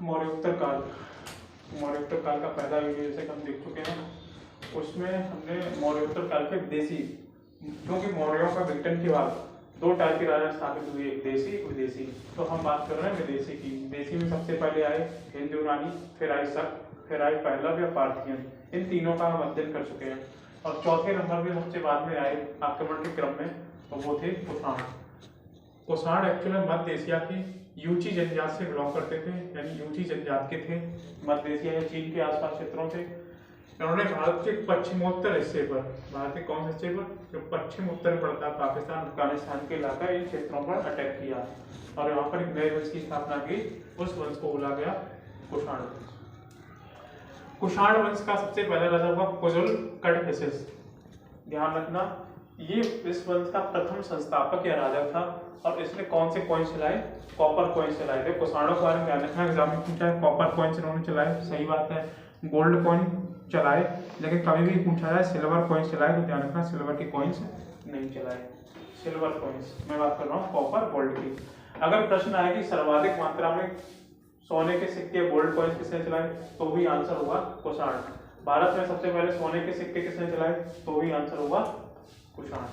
मौर्योत्तर काल। मौर्योत्तर काल का पहला वीडियो जैसे हम देख चुके हैं, उसमें हमने मौर्योत्तर काल के विदेशी, क्योंकि मौर्यों का विघटन के बाद दो टाइप के राजा स्थापित हुए, एक देशी और विदेशी। तो हम बात कर रहे हैं विदेशी की। विदेशी में सबसे पहले आए हिंदू यूनानी, फिर आई शक, फिर आई पहलव या पार्थियन। इन तीनों का हम अध्ययन कर चुके हैं। और चौथे नंबर में सबसे बाद में आए आक्रमण के क्रम में, तो वो थे कुषाण। कुषाण एक्चुअली मध्य एशिया की यूची जनजात से बिलोंग करते थे, यानी यूची जनजात के थे, मध्य एशिया या चीन के आसपास क्षेत्रों से। इन्होंने भारत के पश्चिमोत्तर हिस्से पर, भारत के कौन से हिस्से पर, जो पश्चिम उत्तर पड़ता है पाकिस्तान अफगानिस्तान के इलाका, इन क्षेत्रों पर अटैक किया और यहाँ पर एक नए वंश की स्थापना की। उस वंश को बोला गया कुषाण वंश। कुषाण वंश का सबसे पहला राजा हुआ कुजुल कड़फिसेस। ध्यान रखना, ये इस वंश का प्रथम संस्थापक या राजा था। और इसने कौन से कॉइन चलाए? कॉपर कॉइन चलाए थे। कुषाणों के बारे में ध्यान रखना, एग्जाम में पूछा है कॉपर कॉइन इन्होंने चलाए, सही बात है। गोल्ड कॉइन चलाए, लेकिन कभी भी पूछा जाए सिल्वर कॉइन्स चलाए, तो ध्यान रखना सिल्वर की कॉइन्स नहीं चलाए। सिल्वर कॉइन्स, मैं बात कर रहा हूँ कॉपर गोल्ड की। अगर प्रश्न आए कि सर्वाधिक मात्रा में सोने के सिक्के गोल्ड कॉइन्स किसने चलाए, तो भी आंसर होगा कुषाण। भारत में सबसे पहले सोने के सिक्के किसने चलाए, तो भी आंसर होगा कुषाण।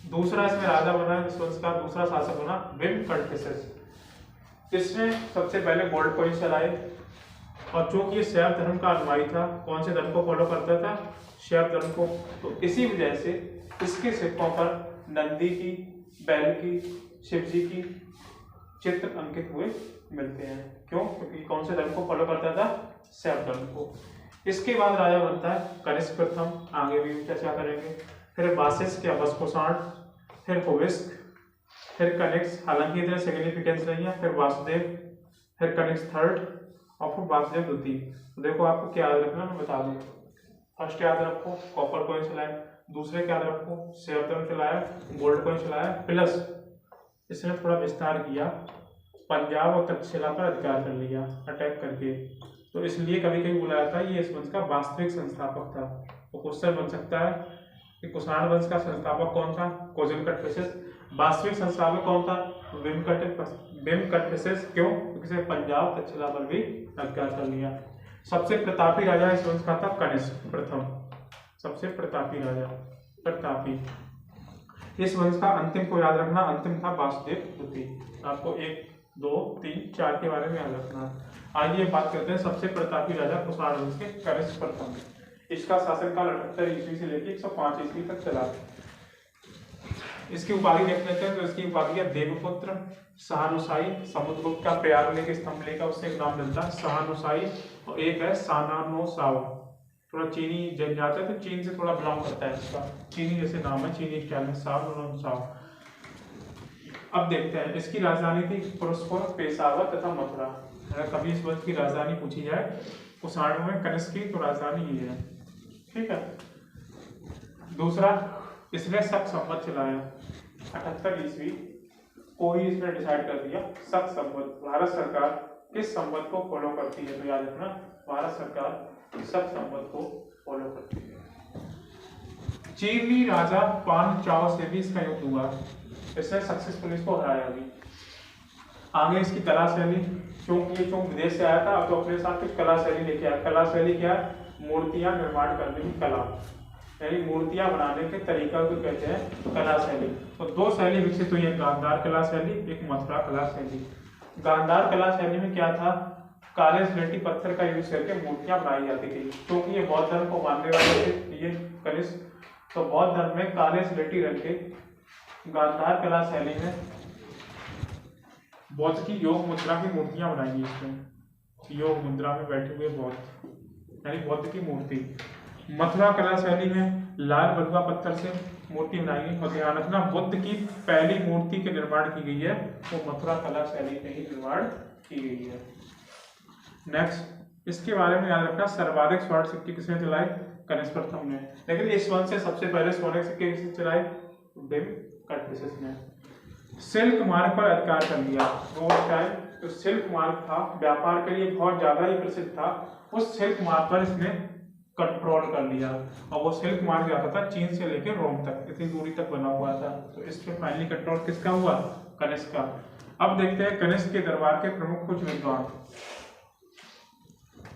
दूसरा इसमें राजा बना, इस वंश का दूसरा शासक बना विम कड़फिसेस। इसने सबसे पहले गोल्ड कॉइन्स चलाए, और चूंकि ये शैव धर्म का अनुयायी था, कौन से धर्म को फॉलो करता था? शैव धर्म को। तो इसी वजह से इसके सिक्कों पर नंदी की, बैल की, शिव जी की चित्र अंकित हुए मिलते हैं। क्यों? क्योंकि कौन से धर्म को फॉलो करता था? शैव धर्म को। इसके बाद राजा बनता है कनिष्क प्रथम, आगे भी चर्चा करेंगे। फिर वाशिष्ठ या वस्कुषाण, फिर हुविष्क, फिर कनिष्क, हालांकि इधर सिग्निफिकेंस नहीं है, फिर वासुदेव, फिर कनिष्क थर्ड, और फिर वासुदेव द्वितीय। तो देखो आपको क्या याद रखना, मैं बता दूं। फर्स्ट याद रखो कॉपर कॉइन चलाया, दूसरे क्या याद रखो शैव धर्म चलाया, गोल्ड कॉइन चलाया, प्लस इसने थोड़ा विस्तार किया, पंजाब और तक्षशिला पर अधिकार कर लिया अटैक करके। तो इसलिए कभी कभी बोला जाता है ये इस वंश का वास्तविक संस्थापक था। तो क्वेश्चन बन सकता है कि कुषाण वंश का संस्थापक कौन था? कुजुल कड़फिसेस। वास्तविक संस्थापक कौन था? विम कड़फिसेस। क्यों? क्योंकि पंजाब तक्षशिला पर भी अधिकार कर लिया। सबसे प्रतापी राजा इस वंश का था कनिष्क प्रथम, सबसे प्रतापी राजा, प्रतापी। इस वंश का अंतिम को याद रखना, अंतिम था वासुदेव द्वितीय। आपको 1, 2, 3, 4 के बारे में याद रखना। आइए बात करते हैं सबसे प्रतापी राजा कुषाण वंश के कनिष्क प्रथम। इसका शासनकाल 78 ईस्वी से लेकर 105 ईस्वी तक चला। इसकी उपाधि देख लेते हैं, तो इसकी उपाधि है देवपुत्र, सहानुसाई, समुद्रगुप्त का प्रयाग लेके स्तंभ लेकर उससे एक नाम मिलता है सहानुसाई, और एक है सानानोसाव। थोड़ा चीनी जनजात है, तो चीन से थोड़ा बिलोंग करता है, इसका चीनी जैसे नाम है, चीनी स्टाइल में सानानोसाव। अब देखते हैं, इसकी राजधानी थी पुरुषपुर, पेशावर तथा मथुरा। अगर कभी इस वंश की राजधानी पूछी जाए कुषाण में कनिष्क की, तो राजधानी ये है। ठीक है। दूसरा, इसने शक संवत चलाया 78 ईस्वी को ही इसने डिसाइड कर दिया। शक संवत, भारत सरकार किस संवत को फॉलो करती है? तो याद रखना, भारत सरकार शक संवत को फॉलो करती है। चीनी राजा पान चाओ से भी इसका युद्ध हुआ, इसने सक्सेसफुली इसको हराया भी। आगे इसकी कला शैली, क्योंकि ये विदेश से आया था, तो अपने साथ कुछ कला शैली लेके आया। कला शैली क्या है? मूर्तियां निर्माण करने की कला, यानी मूर्तियां बनाने के तरीका को कहते हैं कला शैली। तो दो शैली विकसित हुई है, गांधार कला शैली, एक मथुरा कला शैली। गांधार कला शैली में क्या था? काले स्लेटी पत्थर का यूज करके मूर्तियां बनाई जाती थी, क्योंकि ये बौद्ध धर्म को मानने वाले थे ये कनिष्क। तो बौद्ध धर्म में काले स्लेटी रंग के गांधार कला शैली में बौद्ध की योग मुद्रा की मूर्तियां बनाई इसमें, योग मुद्रा में बैठे हुए बौद्ध, यानी बौद्ध की मूर्ति। मथुरा कला शैली में लाल बलुआ पत्थर से मूर्ति बनाई गई। और ध्यान रखना, बुद्ध की पहली मूर्ति के निर्माण की गई है, वो मथुरा कला शैली में ही निर्माण की गई है। नेक्स्ट, इसके बारे में याद रखना, सर्वाधिक स्वर्ण सिक्के किसने चलाए? कनिष्क प्रथम ने। लेकिन इस वंश से सबसे पहले सोने के सिक्के किसने चलाए? विम कड़फिसेस ने। सिल्क मार्ग पर अधिकार कर लिया। वो टाइम तो सिल्क मार्ग था, व्यापार के लिए बहुत ज्यादा ही प्रसिद्ध था। उस सिल्क मार्ग पर इसने कंट्रोल कर लिया, और वो सिल्क मार्ग जाता था चीन से लेकर रोम तक, इतनी दूरी तक बना हुआ था। तो इस पे फाइनली कंट्रोल किसका हुआ? कनिष्क का। अब देखते हैं कनिष्क के दरबार के प्रमुख कुछ विद्वान।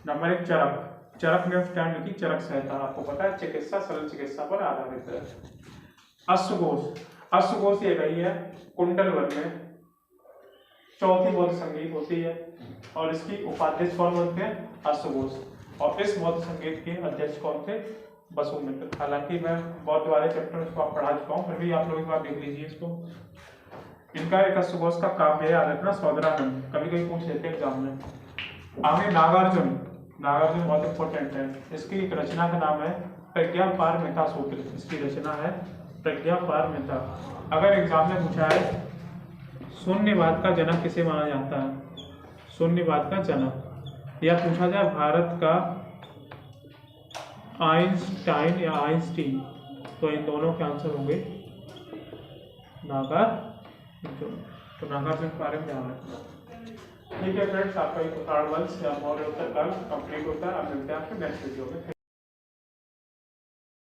नंबर 1 चरक। चरक ने उस टाइम लिखी चरक संहिता, आपको पता है चिकित्सा सरल चिकित्सा पर आधारित है। अश्वघोष। अश्वघोष ये रही है कुंडल वन में चौथी बौद्ध संगीत होती है और इसकी उपाध्यक्ष कौन बनते हैं? अश्वघोष। और इस बौद्ध संगीत के अध्यक्ष कौन थे? वसुमित्र। हालांकि मैं बौद्ध वाले चैप्टर को पढ़ा चुका हूँ, फिर भी आप लोग एक बार देख लीजिए इसको। इनका एक अश्वघोष का काव्य याद रखना, सौदरानंद, कभी कभी पूछ लेते हैं एग्जाम में। आगे नागार्जुन। नागार्जुन बहुत इंपॉर्टेंट है। इसकी एक रचना का नाम है प्रज्ञापारमिता सूत्र। इसकी रचना है प्रज्ञापारमिता। अगर एग्जाम में पूछा है शून्यवाद का जनक किसे माना जाता है? शून्यवाद का जनक। या पूछा जाए भारत का आइंस्टाइन या आइंस्टीन, तो इन दोनों के आंसर होंगे नागार्जुन। तो नागार्जुन के बारे में ध्यान रखना। ठीक है फ्रेंड्स, आपका ये कुषाण वंश या मौर्य उत्तर काल कंप्लीट होता है। अब मिलते हैं आपके नेक्स्ट वीडियो में।